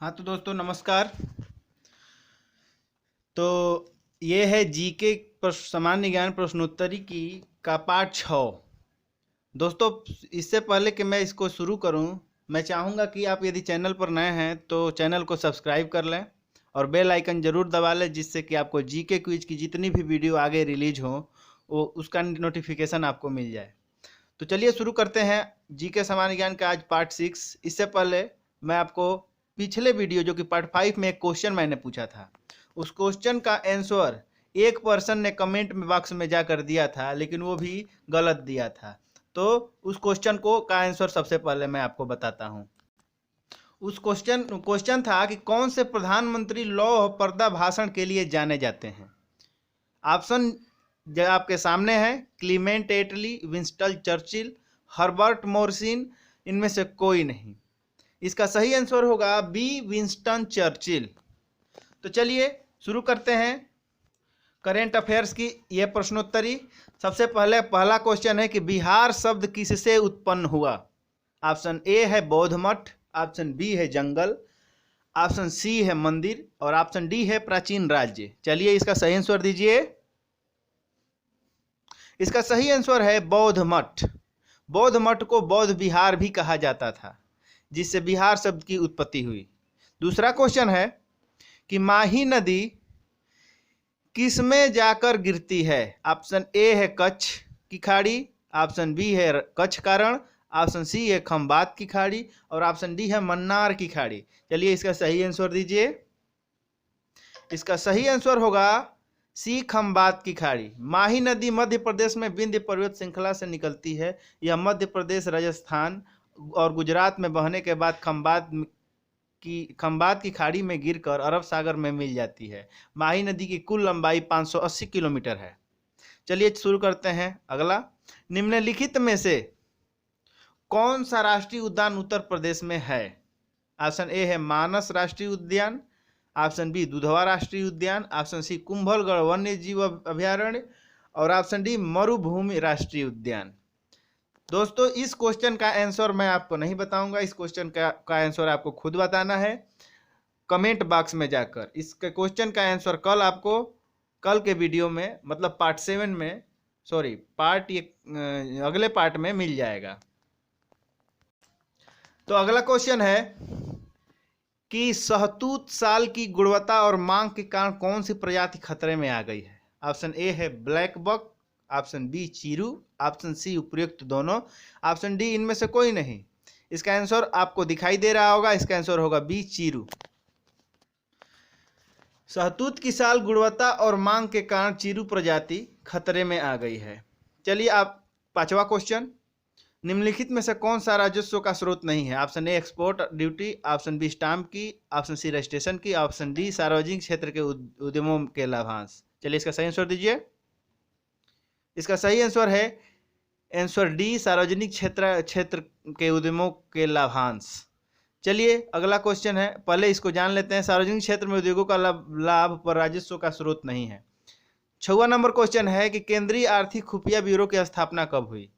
हाँ तो दोस्तों नमस्कार। तो ये है जीके सामान्य ज्ञान प्रश्नोत्तरी की का पार्ट 6। दोस्तों इससे पहले कि मैं इसको शुरू करूं, मैं चाहूँगा कि आप यदि चैनल पर नए हैं तो चैनल को सब्सक्राइब कर लें और बेल आइकन ज़रूर दबा लें, जिससे कि आपको जीके क्विज की जितनी भी वीडियो आगे रिलीज हो वो उसका नोटिफिकेशन आपको मिल जाए। तो चलिए शुरू करते हैं जीके सामान्य ज्ञान का आज पार्ट 6। इससे पहले मैं आपको पिछले वीडियो जो कि पार्ट 5 में एक क्वेश्चन मैंने पूछा था, उस क्वेश्चन का आंसर एक पर्सन ने कमेंट में बॉक्स में जाकर दिया था, लेकिन वो भी गलत दिया था। तो उस क्वेश्चन को का आंसर सबसे पहले मैं आपको बताता हूँ। उस क्वेश्चन था कि कौन से प्रधानमंत्री लौ और पर्दा भाषण के लिए जाने जाते हैं। ऑप्शन जो आपके सामने है, क्लीमेंट एटली, विंस्टन चर्चिल, हर्बर्ट मोरसिन, इनमें से कोई नहीं। इसका सही आंसर होगा बी, विंस्टन चर्चिल। तो चलिए शुरू करते हैं करेंट अफेयर्स की यह प्रश्नोत्तरी। सबसे पहले पहला क्वेश्चन है कि बिहार शब्द किससे उत्पन्न हुआ। ऑप्शन ए है बौद्ध मठ, ऑप्शन बी है जंगल, ऑप्शन सी है मंदिर और ऑप्शन डी है प्राचीन राज्य। चलिए इसका सही आंसर दीजिए। इसका सही आंसर है बौद्ध मठ। बौद्ध मठ को बौद्ध विहार भी कहा जाता था, जिससे बिहार शब्द की उत्पत्ति हुई। दूसरा क्वेश्चन है कि माही नदी किस में जाकर गिरती है। ऑप्शन ए है कच्छ की खाड़ी, ऑप्शन बी है कच्छ कारण, ऑप्शन सी है खंबात की खाड़ी और ऑप्शन डी है मन्नार की खाड़ी। चलिए इसका सही आंसर दीजिए। इसका सही आंसर होगा सी, खंबात की खाड़ी। माही नदी मध्य प्रदेश में विंध्य पर्वत श्रृंखला से निकलती है। यह मध्य प्रदेश, राजस्थान और गुजरात में बहने के बाद खंबात की खाड़ी में गिरकर अरब सागर में मिल जाती है। माही नदी की कुल लंबाई 580 किलोमीटर है। चलिए शुरू करते हैं अगला। निम्नलिखित में से कौन सा राष्ट्रीय उद्यान उत्तर प्रदेश में है। ऑप्शन ए है मानस राष्ट्रीय उद्यान, ऑप्शन बी दुधवा राष्ट्रीय उद्यान, ऑप्शन सी कुंभलगढ़ वन्य जीव अभ्यारण्य और ऑप्शन डी मरुभूमि राष्ट्रीय उद्यान। दोस्तों इस क्वेश्चन का आंसर मैं आपको नहीं बताऊंगा। इस क्वेश्चन का आंसर आपको खुद बताना है कमेंट बॉक्स में जाकर। इस क्वेश्चन का आंसर कल के वीडियो में, मतलब पार्ट 7 में, सॉरी अगले पार्ट में मिल जाएगा। तो अगला क्वेश्चन है कि शहतूत साल की गुणवत्ता और मांग के कारण कौन सी प्रजाति खतरे में आ गई है। ऑप्शन ए है ब्लैक बक, ऑप्शन बी चीरू, ऑप्शन सी उपयुक्त दोनों, ऑप्शन डी इनमें से कोई नहीं। इसका आंसर आपको दिखाई दे रहा होगा। इसका आंसर होगा बी, चीरू। शहतूत की साल गुणवत्ता और मांग के कारण चीरू प्रजाति खतरे में आ गई है। चलिए आप पांचवा क्वेश्चन, निम्नलिखित में से कौन सा राजस्व का स्रोत नहीं है। Option A export duty, option B stamp की, ऑप्शन सी रजिस्ट्रेशन की, ऑप्शन डी सार्वजनिक क्षेत्र के उद्यमों के लाभांश। चलिए इसका सही आंसर दीजिए। इसका सही आंसर है आंसर डी, सार्वजनिक क्षेत्र के उद्यमों के लाभांश। चलिए अगला क्वेश्चन है, पहले इसको जान लेते हैं। सार्वजनिक क्षेत्र में उद्योगों का लाभ पर राजस्व का स्रोत नहीं है। 6वां नंबर क्वेश्चन है कि केंद्रीय आर्थिक खुफिया ब्यूरो की स्थापना कब हुई।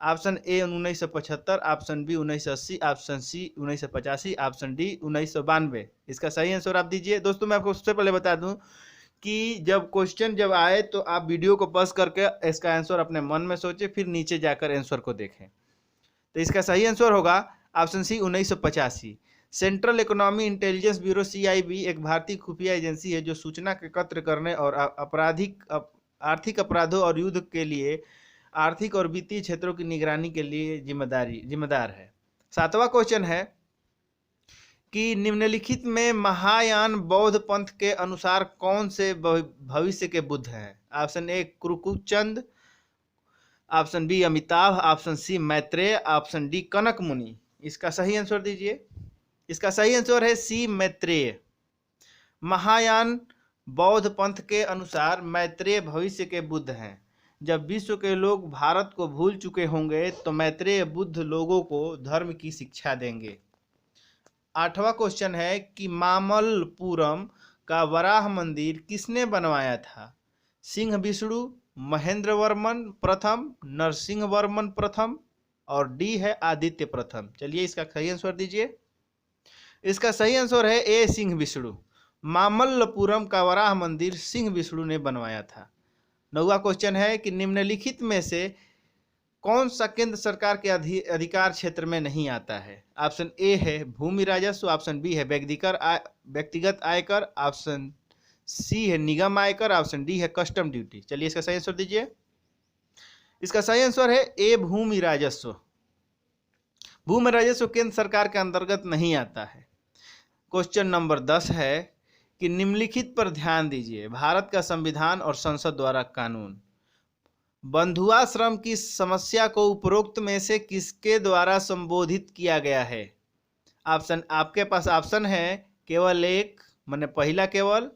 Option A 1975, option B 1980, option C 1985, option D 1992। इसका सही आंसर आप दीजिए। दोस्तों मैं आपको सबसे पहले बता दूं कि जब क्वेश्चन आए तो आप वीडियो को पॉज करके इसका आंसर अपने मन में सोचें, फिर नीचे जाकर आंसर को देखें। तो इसका सही आंसर होगा option C 1985। Central economy intelligence bureau CIB एक भारतीय खुफिया एजेंसी है जो सूचना एकत्र करने और आर्थिक अपराधों और युद्ध के लिए आर्थिक और वित्तीय क्षेत्रों की निगरानी के लिए जिम्मेदार है। 7वां क्वेश्चन है कि निम्नलिखित में महायान बौद्ध पंथ के अनुसार कौन से भविष्य के बुद्ध हैं। Option A Kurukuchand, option B Amitabh, option C Maitreya, option D Kanak Muni. इसका सही आंसर दीजिए। इसका सही आंसर है सी, मैत्रेय। महायान बौद्ध पंथ के अनुसार मैत्रेय भविष्य के बुद्ध हैं। जब विश्व के लोग भारत को भूल चुके होंगे तो मैत्रेय बुद्ध लोगों को धर्म की शिक्षा देंगे। 8वां क्वेश्चन है कि मामल्लपुरम का वराह मंदिर किसने बनवाया था। सिंह विष्णु, महेंद्र वर्मन प्रथम, नरसिंह वर्मन प्रथम और डी है आदित्य प्रथम। चलिए इसका सही आंसर दीजिए। इसका सही आंसर है ए सिंह विष्णु। मामल्लपुरम का वराह मंदिर सिंह विष्णु ने बनवाया था। 9वां क्वेश्चन है कि निम्नलिखित में से कौन सा केंद्र सरकार के अधिकार क्षेत्र में नहीं आता है? ऑप्शन ए है भूमि राजस्व, ऑप्शन बी है व्यक्तिगत आयकर, ऑप्शन सी है निगम आयकर, ऑप्शन डी है कस्टम ड्यूटी। चलिए इसका सही आंसर दीजिए। इसका सही आंसर है ए भूमि राजस्व। भूमि राजस्व केंद्र सरकार के अंतर्गत नहीं आता है। क्वेश्चन नंबर 10 है कि निम्नलिखित पर ध्यान दीजिए। भारत का संविधान और संसद द्वारा कानून। बंधुआश्रम की समस्या को उपरोक्त में से किसके द्वारा संबोधित किया गया है? ऑप्शन आपके पास ऑप्शन है केवल एक, माने पहला केवल,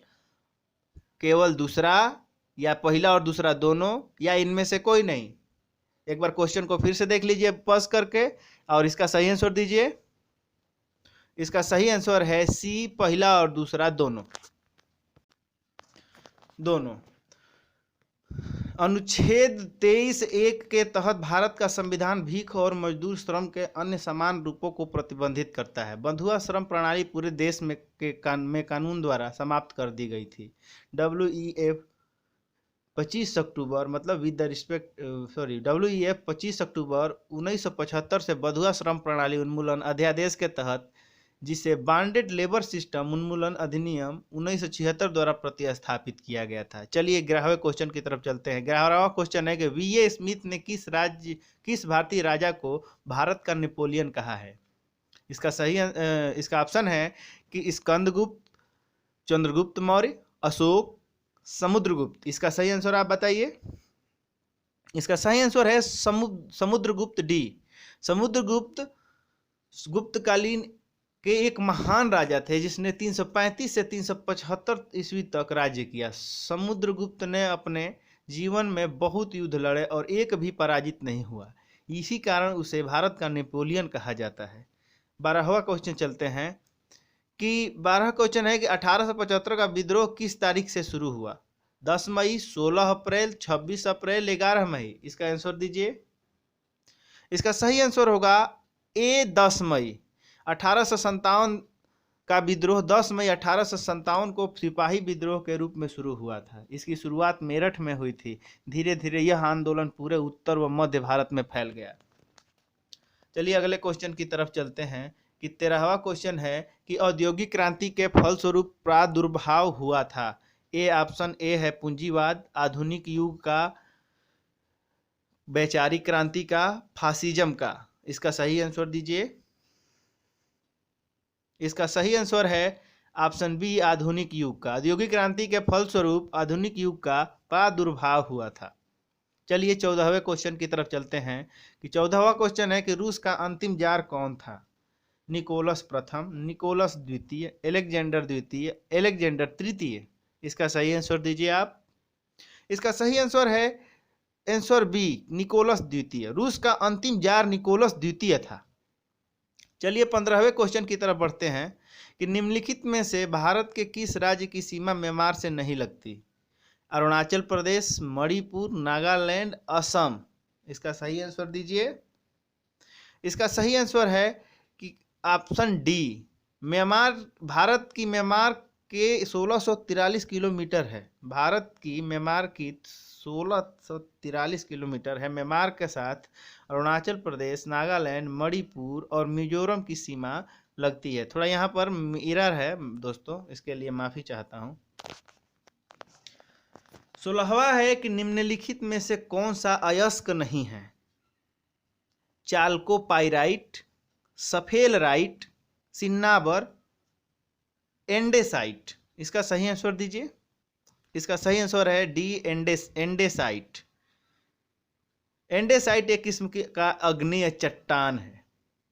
केवल दूसरा, या पहला और दूसरा दोनों, या इनमें से कोई नहीं। एक बार क्वेश्चन को फिर से देख लीजिए पॉज करके और इसका सही आंसर दीजिए। इसका सही आंसर है सी पहला और दूसरा दोनों। अनुच्छेद 23(1) के तहत भारत का संविधान भीख और मजदूर श्रम के अन्य समान रूपों को प्रतिबंधित करता है। बंधुआ श्रम प्रणाली पूरे देश में कानून द्वारा समाप्त कर दी गई थी। WEF 25 अक्टूबर मतलब WEF 25 अक्टूबर 1975 से बंधुआ श्रम प्रणाली उन्मूलन अध्यादेश के तहत, जिसे बांडेड लेबर सिस्टम उन्मूलन अधिनियम 1976 द्वारा प्रतिस्थापित किया गया था। चलिए 11वें क्वेश्चन की तरफ चलते हैं। 11वां क्वेश्चन है कि VA स्मिथ ने किस भारतीय राजा को भारत का नेपोलियन कहा है? इसका ऑप्शन है कि स्कंदगुप्त, चंद्रगुप्त मौर्य, अशोक, समुद्रगुप्त। इसका सही आंसर आप बताइए। इसका सही आंसर है समुद्रगुप्त डी। समुद्रगुप्त गुप्तकालीन के एक महान राजा थे जिसने 335 से 375 ईस्वी तक राज्य किया। समुद्रगुप्त ने अपने जीवन में बहुत युद्ध लड़े और एक भी पराजित नहीं हुआ। इसी कारण उसे भारत का नेपोलियन कहा जाता है। 12वां क्वेश्चन चलते हैं कि 12वां क्वेश्चन है कि 1875 का विद्रोह किस तारीख से शुरू हुआ? 10 मई, 16 अप्रैल, 26 अप्रैल, 11 मई। इसका आंसर दीजिए। इसका सही आंसर होगा ए 10 मई। 1857 का विद्रोह 10 मई 1857 को सिपाही विद्रोह के रूप में शुरू हुआ था। इसकी शुरुआत मेरठ में हुई थी। धीरे धीरे यह आंदोलन पूरे उत्तर व मध्य भारत में फैल गया। चलिए अगले क्वेश्चन की तरफ चलते हैं कि 13वां क्वेश्चन है कि औद्योगिक क्रांति के फलस्वरूप प्रादुर्भाव हुआ था। ऑप्शन ए है पूंजीवाद, आधुनिक युग का, वैचारिक क्रांति का, फासिज्म का। इसका सही आंसर दीजिए। इसका सही आंसर है ऑप्शन बी आधुनिक युग का। औद्योगिक क्रांति के फलस्वरूप आधुनिक युग का प्रादुर्भाव हुआ था। चलिए 14वें क्वेश्चन की तरफ चलते हैं कि 14वां क्वेश्चन है कि रूस का अंतिम जार कौन था? निकोलस प्रथम, निकोलस द्वितीय, अलेक्जेंडर द्वितीय, अलेक्जेंडर तृतीय। इसका सही आंसर दीजिए आप। इसका सही आंसर है आंसर बी निकोलस द्वितीय। रूस का अंतिम जार निकोलस द्वितीय था। चलिए 15वें क्वेश्चन की तरफ बढ़ते हैं कि निम्नलिखित में से भारत के किस राज्य की सीमा म्यांमार से नहीं लगती? अरुणाचल प्रदेश, मणिपुर, नागालैंड, असम। इसका सही आंसर दीजिए। इसका सही आंसर है कि ऑप्शन डी म्यांमार। भारत की म्यांमार के 1643 किलोमीटर है। भारत की म्यांमार की 1643 किलोमीटर है। म्यांमार के साथ अरुणाचल प्रदेश, नागालैंड, मणिपुर और मिजोरम की सीमा लगती है। थोड़ा यहाँ पर एरर है दोस्तों, इसके लिए माफ़ी चाहता हूँ। 16वां है कि निम्नलिखित में से कौन सा अयस्क नहीं है? चाल्कोपाइराइट, सफेलराइट, सिन्नाबर, एंडेसाइट। इसका सही आंसर दीजिए। इसका सही आंसर है डी एंडेसाइट। एंडेसाइट एक किस्म का अग्नेय चट्टान है।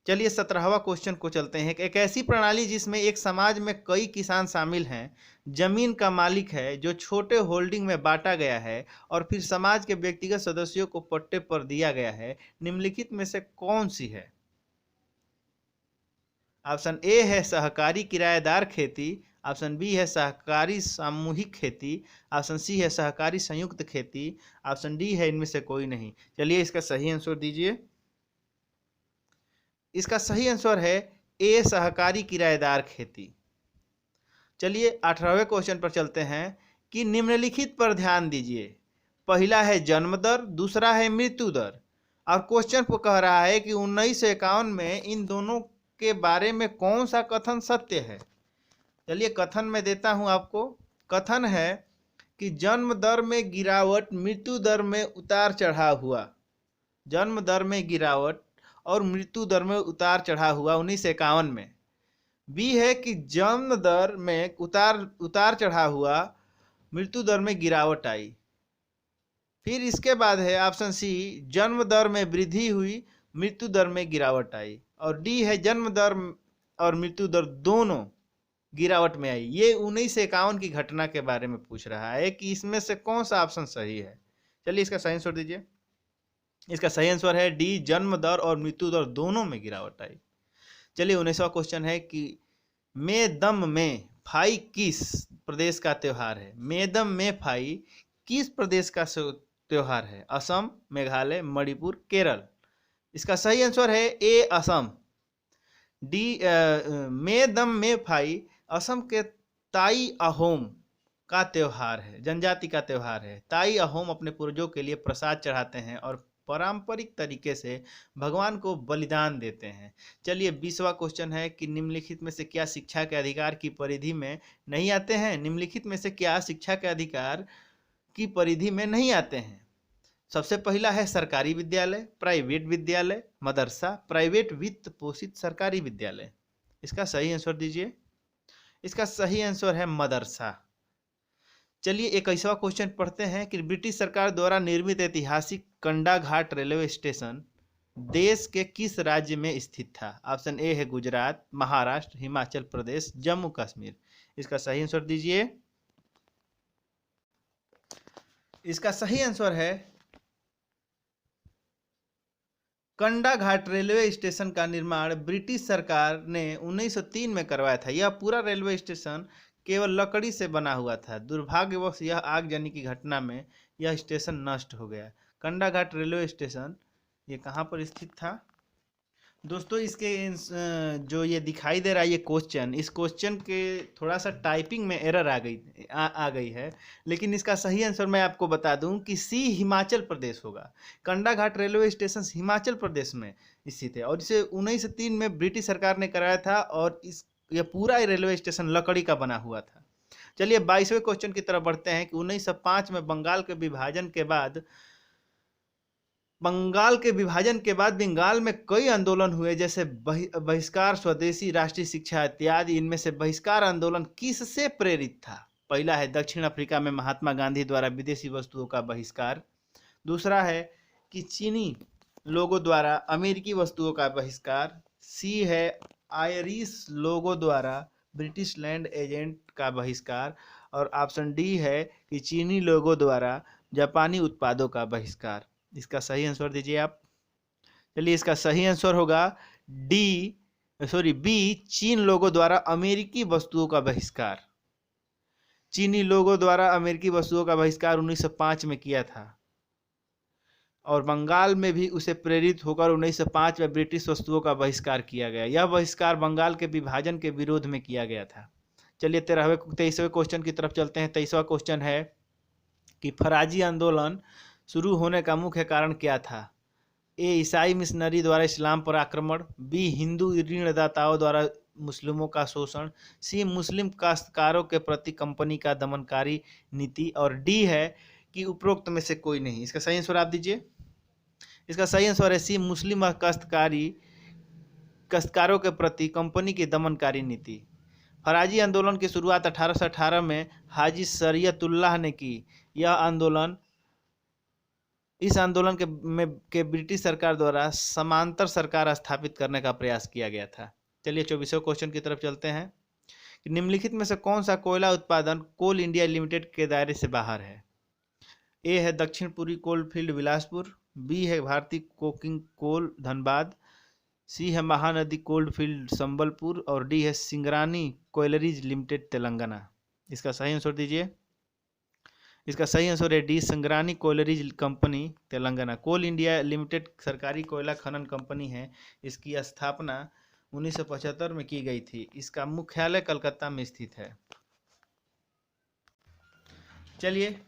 चलिए 17वां क्वेश्चन को चलते हैं। एक ऐसी प्रणाली जिसमें एक समाज में कई किसान शामिल हैं, जमीन का मालिक है, जो छोटे होल्डिंग में बांटा गया है और फिर समाज के व्यक्तिगत सदस्यों को पट्टे पर दिया गया है, निम्नलिखित में से कौन सी है? ऑप्शन ए है सहकारी किराएदार खेती, ऑप्शन बी है सहकारी सामूहिक खेती, ऑप्शन सी है सहकारी संयुक्त खेती, ऑप्शन डी है इनमें से कोई नहीं। चलिए इसका सही आंसर दीजिए। इसका सही आंसर है ए सहकारी किराएदार खेती। चलिए 18वें क्वेश्चन पर चलते हैं कि निम्नलिखित पर ध्यान दीजिए। पहला है जन्म दर, दूसरा है मृत्यु दर, और क्वेश्चन को कह रहा है कि 1951 में इन दोनों के बारे में कौन सा कथन सत्य है। चलिए कथन में देता हूं आपको। कथन है कि जन्म दर में गिरावट, मृत्यु दर में उतार चढ़ाव हुआ। जन्म दर में गिरावट और मृत्यु दर में उतार चढ़ाव हुआ 1951 में। बी है कि जन्म दर में उतार चढ़ाव हुआ, मृत्यु दर में गिरावट आई। फिर इसके बाद है ऑप्शन सी, जन्म दर में वृद्धि हुई, मृत्यु दर में गिरावट आई। और डी है जन्म दर और मृत्यु दर दोनों गिरावट में आई। ये 1951 की घटना के बारे में पूछ रहा है कि इसमें से कौन सा ऑप्शन सही है। चलिए इसका सही आंसर दीजिए। इसका सही आंसर है डी, जन्म दर और मृत्यु दर दोनों में गिरावट आई। चलिए 19वां क्वेश्चन है कि मेदम में फाई किस प्रदेश का त्योहार है। मेदम में फाई किस प्रदेश का त्योहार है। असम, मेघालय, मणिपुर, केरल। इसका सही आंसर है ए, असम। डी, मेदम में फाई असम के ताई अहोम का त्योहार है, जनजाति का त्योहार है। ताई अहोम अपने पूर्वजों के लिए प्रसाद चढ़ाते हैं और पारंपरिक तरीके से भगवान को बलिदान देते हैं। चलिए 20वां क्वेश्चन है कि निम्नलिखित में से क्या शिक्षा के अधिकार की परिधि में नहीं आते हैं। निम्नलिखित में से क्या शिक्षा के अधिकार की परिधि में नहीं आते हैं। सबसे पहला है सरकारी विद्यालय, प्राइवेट विद्यालय, मदरसा, प्राइवेट वित्त पोषित सरकारी विद्यालय। इसका सही आंसर दीजिए। इसका सही आंसर है मदरसा। चलिए 21वां क्वेश्चन पढ़ते हैं कि ब्रिटिश सरकार द्वारा निर्मित ऐतिहासिक कंडाघाट रेलवे स्टेशन देश के किस राज्य में स्थित था। ऑप्शन ए है गुजरात, महाराष्ट्र, हिमाचल प्रदेश, जम्मू कश्मीर। इसका सही आंसर दीजिए। इसका सही आंसर है कंडाघाट रेलवे स्टेशन का निर्माण ब्रिटिश सरकार ने 1903 में करवाया था। यह पूरा रेलवे स्टेशन केवल लकड़ी से बना हुआ था। दुर्भाग्यवश यह आगजनी की घटना में यह स्टेशन नष्ट हो गया। कंडाघाट रेलवे स्टेशन ये कहाँ पर स्थित था दोस्तों। इसके जो ये दिखाई दे रहा है ये क्वेश्चन, इस क्वेश्चन के थोड़ा सा टाइपिंग में एरर आ गई है, लेकिन इसका सही आंसर मैं आपको बता दूं कि सी, हिमाचल प्रदेश होगा। कंडाघाट रेलवे स्टेशन हिमाचल प्रदेश में स्थित है और इसे 1903 में ब्रिटिश सरकार ने कराया था और यह पूरा रेलवे स्टेशन लकड़ी का बना हुआ था। चलिए 22वें क्वेश्चन की तरफ बढ़ते हैं कि 1905 में बंगाल के विभाजन के बाद बंगाल में कई आंदोलन हुए, जैसे बहिष्कार, स्वदेशी, राष्ट्रीय शिक्षा इत्यादि। इनमें से बहिष्कार आंदोलन किससे प्रेरित था। पहला है दक्षिण अफ्रीका में महात्मा गांधी द्वारा विदेशी वस्तुओं का बहिष्कार। दूसरा है कि चीनी लोगों द्वारा अमेरिकी वस्तुओं का बहिष्कार। सी है आयरिश लोगों द्वारा ब्रिटिश लैंड एजेंट का बहिष्कार। और ऑप्शन डी है कि चीनी लोगों द्वारा जापानी उत्पादों का बहिष्कार। इसका सही आंसर दीजिए आप। चलिए इसका सही आंसर होगा बी, चीन लोगों द्वारा अमेरिकी वस्तुओं का बहिष्कार। चीनी लोगों द्वारा अमेरिकी वस्तुओं का बहिष्कार 1905 में किया था और बंगाल में भी उसे प्रेरित होकर 1905 में ब्रिटिश वस्तुओं का बहिष्कार किया गया। यह बहिष्कार बंगाल के विभाजन के विरोध में किया गया था। चलिए 23वें क्वेश्चन की तरफ चलते हैं। 23वां क्वेश्चन है कि फराजी आंदोलन शुरू होने का मुख्य कारण क्या था। ए, ईसाई मिशनरी द्वारा इस्लाम पर आक्रमण। बी, हिंदू ऋणदाताओं द्वारा मुस्लिमों का शोषण। सी, मुस्लिम काश्तकारों के प्रति कंपनी का दमनकारी नीति। और डी है कि उपरोक्त में से कोई नहीं। इसका सही आंसर आप दीजिए। इसका सही आंसर है सी, मुस्लिम काश्तकारों के प्रति कंपनी की दमनकारी नीति। फराजी आंदोलन की शुरुआत 1818 में हाजी शरीयतुल्लाह ने की। इस आंदोलन के ब्रिटिश सरकार द्वारा समांतर सरकार स्थापित करने का प्रयास किया गया था। चलिए 24वें क्वेश्चन की तरफ चलते हैं कि निम्नलिखित में से कौन सा कोयला उत्पादन कोल इंडिया लिमिटेड के दायरे से बाहर है। ए है दक्षिण पूर्वी कोलफील्ड बिलासपुर। बी है भारतीय कोकिंग कोल धनबाद। सी है महानदी कोलफील्ड संबलपुर। और डी है सिंगरानी कोयलरीज लिमिटेड तेलंगाना। इसका सही आंसर दीजिए। इसका सही आंसर है डी, संगरानी कोयलरीज कंपनी तेलंगाना। कोल इंडिया लिमिटेड सरकारी कोयला खनन कंपनी है। इसकी स्थापना 1975 में की गई थी। इसका मुख्यालय कलकत्ता में स्थित है। चलिए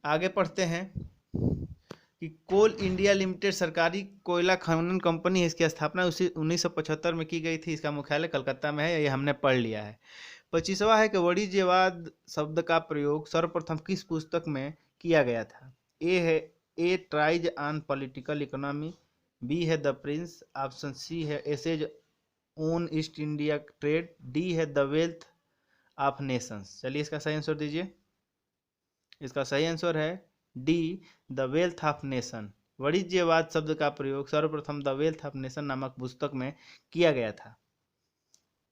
आगे पढ़ते हैं कि कोल इंडिया लिमिटेड सरकारी कोयला खनन कंपनी है। इसकी स्थापना उसी 1975 में की गई थी। इसका मुख्यालय कलकत्ता में है। ये हमने पढ़ लिया है। 25वां है कि वाणिज्यवाद शब्द का प्रयोग सर्वप्रथम किस पुस्तक में किया गया था? ए है a treatise on political economy, B है द प्रिंस, ऑप्शन सी है essays on East India trade, D है द वेल्थ ऑफ नेशंस। चलिए इसका सही आंसर दीजिए। इसका सही आंसर है D, the wealth of nation. वाणिज्यवाद शब्द का प्रयोग सर्वप्रथम द वेल्थ ऑफ नेशन नामक पुस्तक में किया गया था।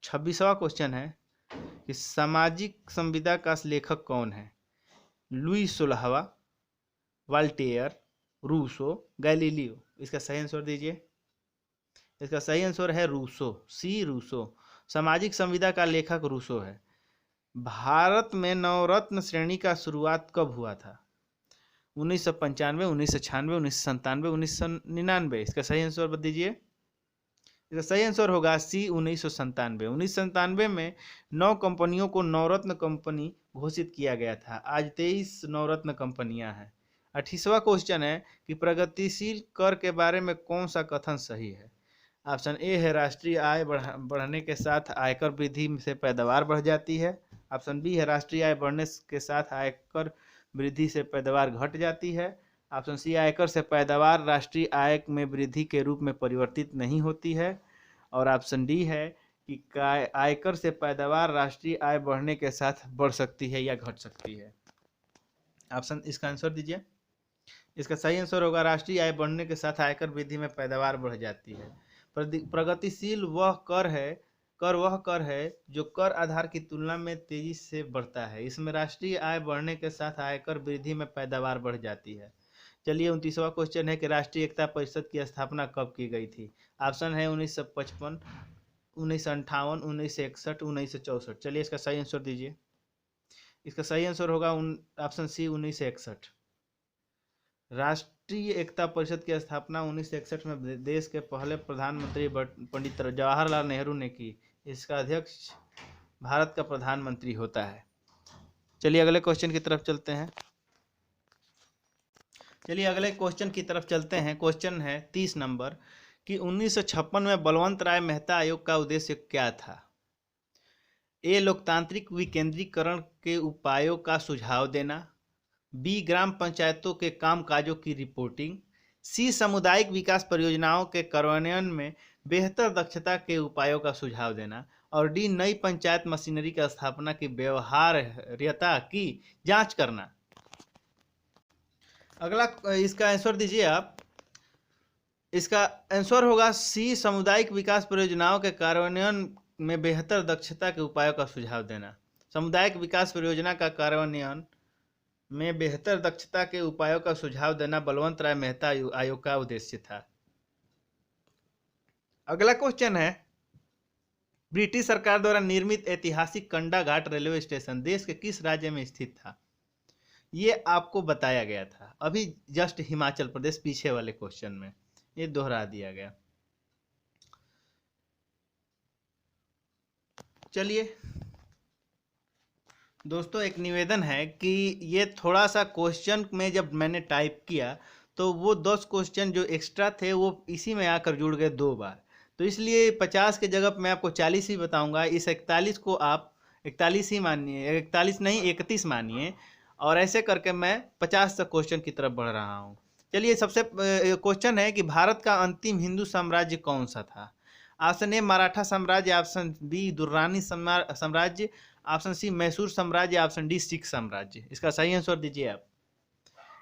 26वां क्वेश्चन है कि सामाजिक संविदा का लेखक कौन है? लुई 16वां, वाल्टेयर, रूसो, गैलीलियो। इसका सही आंसर दीजिए। इसका सही आंसर है रूसो, सी रूसो। सामाजिक संविदा का लेखक रूसो है। भारत में नवरत्न श्रेणी का शुरुआत कब हुआ था? 1995, 1996, 1997, 1999। इसका सही आंसर दीजिए। इसका सही आंसर होगा सी, 1997। 1997 में 9 कंपनियों को नवरत्न कंपनी घोषित किया गया था। आज 23 नवरत्न कंपनियां हैं। 28वां क्वेश्चन है कि प्रगतिशील कर के बारे में कौन सा कथन सही है? ऑप्शन ए है राष्ट्रीय आय बढ़ने के साथ आयकर वृद्धि से पैदावार बढ़ जाती है। ऑप्शन बी है राष्ट्रीय आय बढ़ने के साथ आयकर वृद्धि से पैदावार घट जाती है। ऑप्शन सी आयकर से पैदावार राष्ट्रीय आय में वृद्धि के रूप में परिवर्तित नहीं होती है। और ऑप्शन डी है कि आयकर से पैदावार राष्ट्रीय आय बढ़ने के साथ बढ़ सकती है या घट सकती है। ऑप्शन इसका आंसर दीजिए। इसका सही आंसर होगा राष्ट्रीय आय बढ़ने के साथ आयकर वृद्धि में पैदावार बढ़ जाती है। प्रगतिशील वह कर है जो कर आधार की तुलना में तेजी से बढ़ता है। इसमें राष्ट्रीय आय बढ़ने के साथ आयकर वृद्धि में पैदावार बढ़ जाती है। चलिए 29वां क्वेश्चन है कि राष्ट्रीय एकता परिषद की स्थापना कब की गई थी? ऑप्शन है 1955, 1958, 1961, 1964। चलिए इसका सही आंसर दीजिए। इसका सही आंसर होगा ऑप्शन सी, 1961। राष्ट्रीय एकता परिषद की स्थापना 1961 में देश के पहले प्रधानमंत्री पंडित जवाहरलाल नेहरू ने की। इसका अध्यक्ष भारत का प्रधानमंत्री होता है। चलिए अगले क्वेश्चन की तरफ चलते हैं। क्वेश्चन है 30 नंबर कि 1956 में बलवंत राय मेहता आयोग का उद्देश्य क्या था? ए लोकतांत्रिक विकेंद्रीकरण के उपायों का सुझाव देना, बी ग्राम पंचायतों के कामकाजों की रिपोर्टिंग, सी सामुदायिक विकास परियोजनाओं के कार्यान्वयन में बेहतर दक्षता के उपायों का सुझाव देना, और डी नई पंचायत मशीनरी की स्थापना की व्यवहार्यता की जांच करना। अगला इसका आंसर दीजिए आप। इसका आंसर होगा सी, सामुदायिक विकास परियोजनाओं के कार्यान्वयन में बेहतर दक्षता के उपायों का सुझाव देना। सामुदायिक विकास परियोजना का कार्यान्वयन में बेहतर दक्षता के उपायों का सुझाव देना बलवंत राय मेहता आयोग का उद्देश्य था। अगला क्वेश्चन है ब्रिटिश सरकार द्वारा निर्मित ऐतिहासिक कंडा घाट रेलवे स्टेशन देश के किस राज्य में स्थित था? ये आपको बताया गया था अभी जस्ट हिमाचल प्रदेश, पीछे वाले क्वेश्चन में ये दोहरा दिया गया। चलिए दोस्तों एक निवेदन है कि ये थोड़ा सा क्वेश्चन में जब मैंने टाइप किया तो वो 10 क्वेश्चन जो एक्स्ट्रा थे वो इसी में आकर जुड़ गए 2 बार, तो इसलिए 50 के जगह मैं आपको 40 ही बताऊंगा। इस 41 को आप 41 ही मानिए, 41 नहीं 31 मानिए, और ऐसे करके मैं 50 तक क्वेश्चन की तरफ बढ़ रहा हूँ। चलिए सबसे क्वेश्चन है कि भारत का अंतिम हिंदू साम्राज्य कौन सा था? ऑप्शन ए मराठा साम्राज्य, ऑप्शन बी दुर्रानी साम्राज्य, ऑप्शन सी मैसूर साम्राज्य, ऑप्शन डी सिख साम्राज्य। इसका सही आंसर दीजिए आप।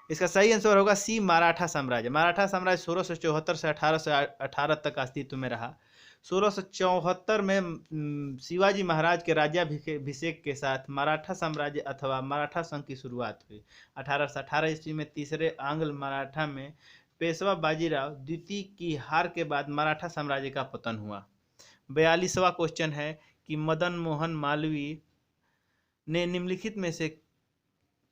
इसका सही आंसर होगा सी, मराठा साम्राज्य। मराठा साम्राज्य 1674 से 1818 तक अस्तित्व में रहा। 1674 में शिवाजी महाराज के राज्याभिषेक के साथ मराठा साम्राज्य अथवा मराठा संघ की शुरुआत हुई। 1818 ईस्वी में तीसरे आंग्ल मराठा में पेशवा बाजीराव द्वितीय की हार के बाद मराठा साम्राज्य का पतन हुआ। 42वां क्वेश्चन है कि मदन मोहन मालवीय ने निम्नलिखित में से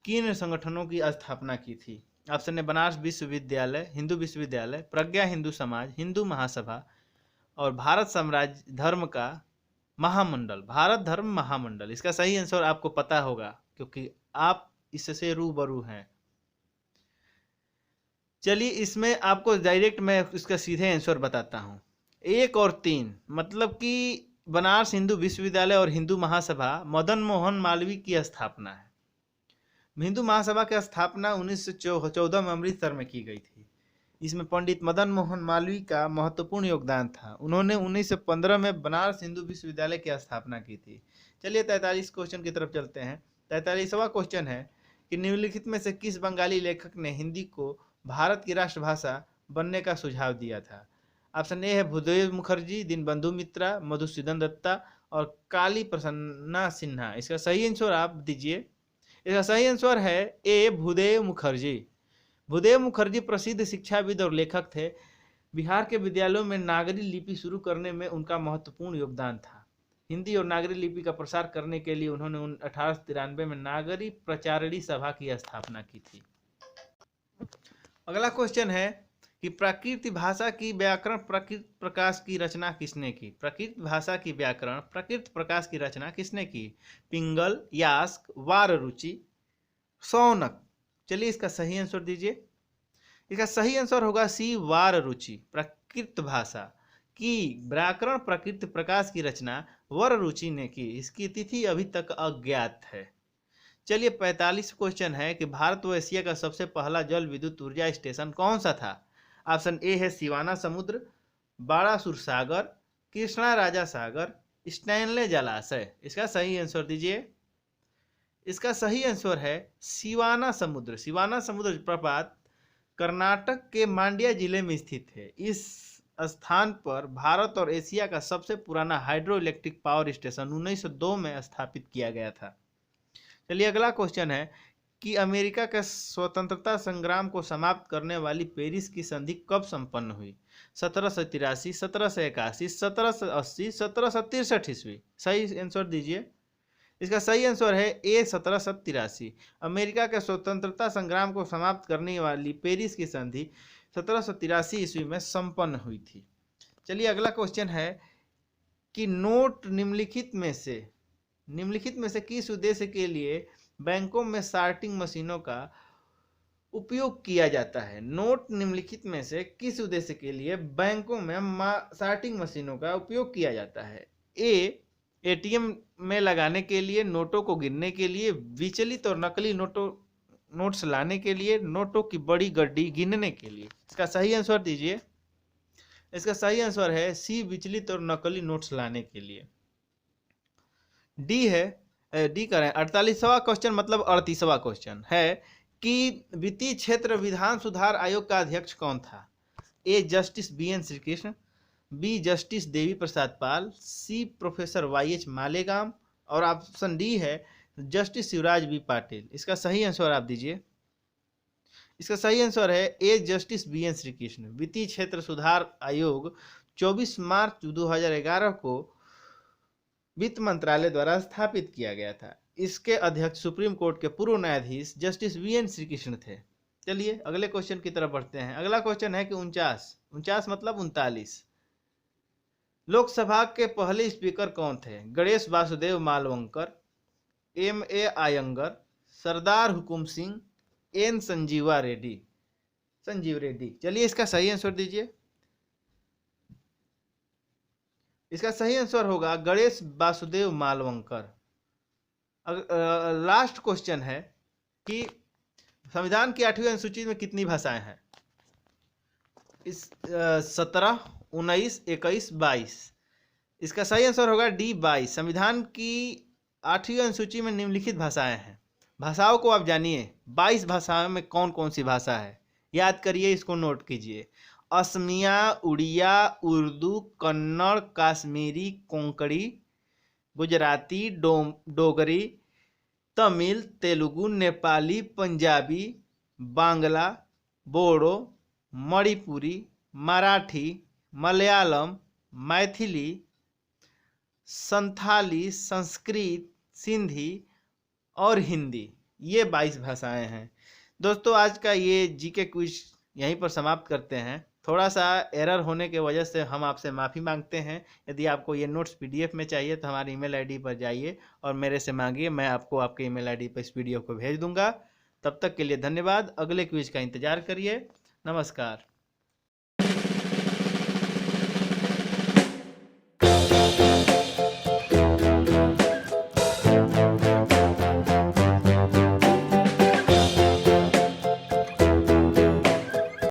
किन संगठनों की स्थापना की थी? ऑप्शन ए बनारस विश्वविद्यालय, हिंदू विश्वविद्यालय, प्रज्ञा हिंदू समाज, हिंदू महासभा, और भारत साम्राज्य धर्म का महामंडल, भारत धर्म महामंडल। इसका सही आंसर आपको पता होगा क्योंकि आप इससे रूबरू हैं। चलिए इसमें आपको डायरेक्ट मैं इसका सीधे आंसर बताता हूँ। 1 और 3 मतलब कि बनारस हिंदू विश्वविद्यालय और हिंदू महासभा मदन मोहन मालवीय की स्थापना है। हिंदू महासभा की स्थापना 1914 में अमृतसर में की गई थी। इसमें पंडित मदन मोहन मालवीय का महत्वपूर्ण योगदान था। उन्होंने 1915 में बनारस हिंदू विश्वविद्यालय की स्थापना की थी। चलिए 43 क्वेश्चन की तरफ चलते हैं। 43वां क्वेश्चन है कि निम्नलिखित में से किस बंगाली लेखक ने हिंदी को भारत की राष्ट्रभाषा बनने का सुझाव दिया था? ऑप्शन ए है भूदेव मुखर्जी, दीनबंधु मित्रा, मधुसूदन दत्ता और काली प्रसन्ना सिन्हा। इसका सही आंसर आप दीजिए। इसका सही आंसर है ए भूदेव मुखर्जी। भूदेव मुखर्जी प्रसिद्ध शिक्षाविद और लेखक थे। बिहार के विद्यालयों में नागरी लिपि शुरू करने में उनका महत्वपूर्ण योगदान था। हिंदी और नागरी लिपि का प्रसार करने के लिए उन्होंने 1893 में नागरी प्रचारिणी सभा की स्थापना की थी। अगला क्वेश्चन है कि प्राकृत भाषा की व्याकरण प्रकृत प्रकाश की रचना किसने की? प्राकृत भाषा की व्याकरण प्रकृत प्रकाश की रचना किसने की? पिंगल, यास्क, वाररुचि, शौनक। चलिए इसका सही आंसर दीजिए। इसका सही आंसर होगा सी वाररुचि। प्राकृत भाषा की व्याकरण प्रकृत प्रकाश की रचना वाररुचि ने की। इसकी तिथि अभी तक अज्ञात है। चलिए 45 क्वेश्चन है कि भारत व एशिया का सबसे पहला जल विद्युत ऊर्जा स्टेशन कौन सा था? ऑप्शन ए है सिवाना समुद्र, बाणासुर सागर, कृष्णा राजा सागर, स्टैनले जलाशय। इसका सही आंसर दीजिए। इसका सही आंसर है सिवाना समुद्र। सिवाना समुद्र जलप्रपात कर्नाटक के मांड्या जिले में स्थित है। इस स्थान पर भारत और एशिया का सबसे पुराना हाइड्रो इलेक्ट्रिक पावर स्टेशन 1902 में स्थापित किया गया था। चलिए अगला क्वेश्चन है कि अमेरिका के स्वतंत्रता संग्राम को समाप्त करने वाली पेरिस की संधि कब संपन्न हुई? 1783, 1781, 1780, 1763 ईस्वी। सही आंसर दीजिए। इसका सही आंसर है ए 1783। अमेरिका के स्वतंत्रता संग्राम को समाप्त करने वाली पेरिस की संधि 1783 ईस्वी में संपन्न हुई थी। चलिए अगला क्वेश्चन है कि नोट निम्नलिखित में से किस उद्देश्य के लिए बैंकों में सॉर्टिंग मशीनों का उपयोग किया जाता है? नोट निम्नलिखित में से किस उद्देश्य के लिए बैंकों में सॉर्टिंग मशीनों का उपयोग किया जाता है? ए एटीएम में लगाने के लिए, नोटों को गिनने के लिए, विचलित और नकली नोट्स लाने के लिए, नोटों की बड़ी गड्डी गिनने के लिए। इसका सही आंसर दीजिए। इसका सही आंसर है सी विचलित और नकली नोट्स लाने के लिए। डी करें 48वां क्वेश्चन मतलब 38वां क्वेश्चन है कि वित्तीय क्षेत्र विधान सुधार आयोग का अध्यक्ष कौन था? A justice BN Srikrishna, B justice Devi Prasad Pal, C professor YH Malegam और ऑप्शन डी है जस्टिस शिवराज B पाटिल। इसका सही आंसर आप दीजिए। इसका सही आंसर है ए जस्टिस BN श्रीकृष्ण। वित्तीय क्षेत्र सुधार आयोग 24 मार्च 2011 को वित्त मंत्रालय द्वारा स्थापित किया गया था। इसके अध्यक्ष सुप्रीम कोर्ट के पूर्व न्यायाधीश जस्टिस VN श्रीकृष्ण थे। चलिए अगले क्वेश्चन की तरफ बढ़ते हैं। अगला क्वेश्चन है कि 49 मतलब 39 लोकसभा के पहले स्पीकर कौन थे? गणेश वासुदेव मालवंकर, MA आयंगर, सरदार हुकुम सिंह, N संजीव रेड्डी। चलिए इसका सही आंसर दीजिए। इसका सही आंसर होगा गणेश वासुदेव मालवंकर। लास्ट क्वेश्चन है कि संविधान की 8वीं अनुसूची में कितनी भाषाएं हैं? 17, 19, 21, 22। इसका सही आंसर होगा डी 22। संविधान की 8वीं अनुसूची में निम्नलिखित भाषाएं हैं। भाषाओं को आप जानिए। 22 भाषाओं में कौन कौन सी भाषा है? याद करिए, इसको नोट कीजिए। असमिया, उड़िया, उर्दू, कन्नड़, काश्मीरी, कोंकणी, गुजराती, डोगरी, तमिल, तेलुगु, नेपाली, पंजाबी, बांग्ला, बोडो, मणिपुरी, मराठी, मलयालम, मैथिली, संथाली, संस्कृत, सिंधी और हिंदी। ये 22 भाषाएं हैं। दोस्तों आज का ये जीके क्विज यहीं पर समाप्त करते हैं। थोड़ा सा एरर होने के वजह से हम आपसे माफ़ी मांगते हैं। यदि आपको ये नोट्स पीडीएफ में चाहिए तो हमारी ईमेल आईडी पर जाइए और मेरे से मांगिए, मैं आपको आपके ईमेल आईडी पर इस वीडियो को भेज दूंगा। तब तक के लिए धन्यवाद। अगले क्विज का इंतजार करिए। नमस्कार।